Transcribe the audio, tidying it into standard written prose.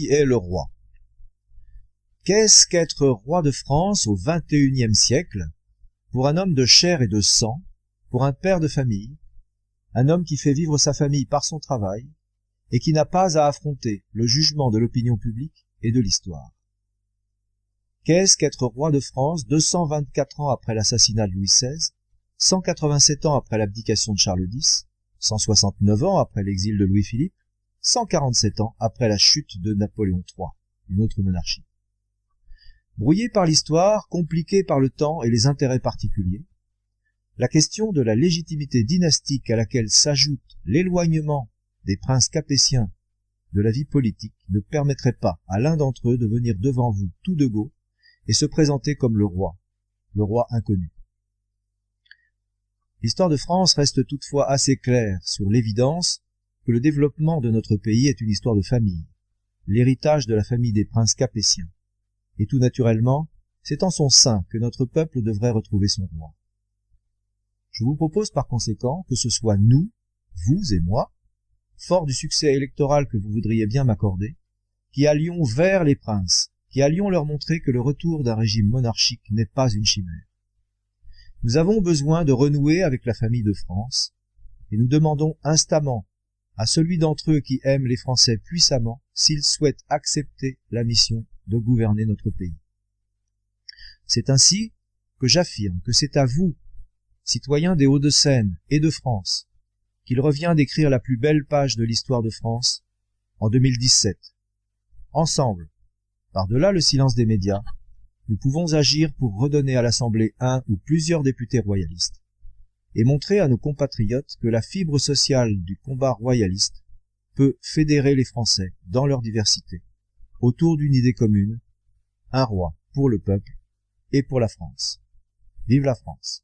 est le roi. Qu'est-ce qu'être roi de France au XXIe siècle pour un homme de chair et de sang, pour un père de famille, un homme qui fait vivre sa famille par son travail et qui n'a pas à affronter le jugement de l'opinion publique et de l'histoire? Qu'est-ce qu'être roi de France 224 ans après l'assassinat de Louis XVI, 187 ans après l'abdication de Charles X, 169 ans après l'exil de Louis-Philippe, 147 ans après la chute de Napoléon III, une autre monarchie? Brouillé par l'histoire, compliqué par le temps et les intérêts particuliers, la question de la légitimité dynastique à laquelle s'ajoute l'éloignement des princes capétiens de la vie politique ne permettrait pas à l'un d'entre eux de venir devant vous tout de go et se présenter comme le roi inconnu. L'histoire de France reste toutefois assez claire sur l'évidence que le développement de notre pays est une histoire de famille, l'héritage de la famille des princes capétiens. Et tout naturellement, c'est en son sein que notre peuple devrait retrouver son roi. Je vous propose par conséquent que ce soit nous, vous et moi, forts du succès électoral que vous voudriez bien m'accorder, qui allions vers les princes, qui allions leur montrer que le retour d'un régime monarchique n'est pas une chimère. Nous avons besoin de renouer avec la famille de France, et nous demandons instamment à celui d'entre eux qui aime les Français puissamment s'il souhaite accepter la mission de gouverner notre pays. C'est ainsi que j'affirme que c'est à vous, citoyens des Hauts-de-Seine et de France, qu'il revient d'écrire la plus belle page de l'histoire de France en 2017. Ensemble, par-delà le silence des médias, nous pouvons agir pour redonner à l'Assemblée un ou plusieurs députés royalistes et montrer à nos compatriotes que la fibre sociale du combat royaliste peut fédérer les Français dans leur diversité autour d'une idée commune, un roi pour le peuple et pour la France. Vive la France!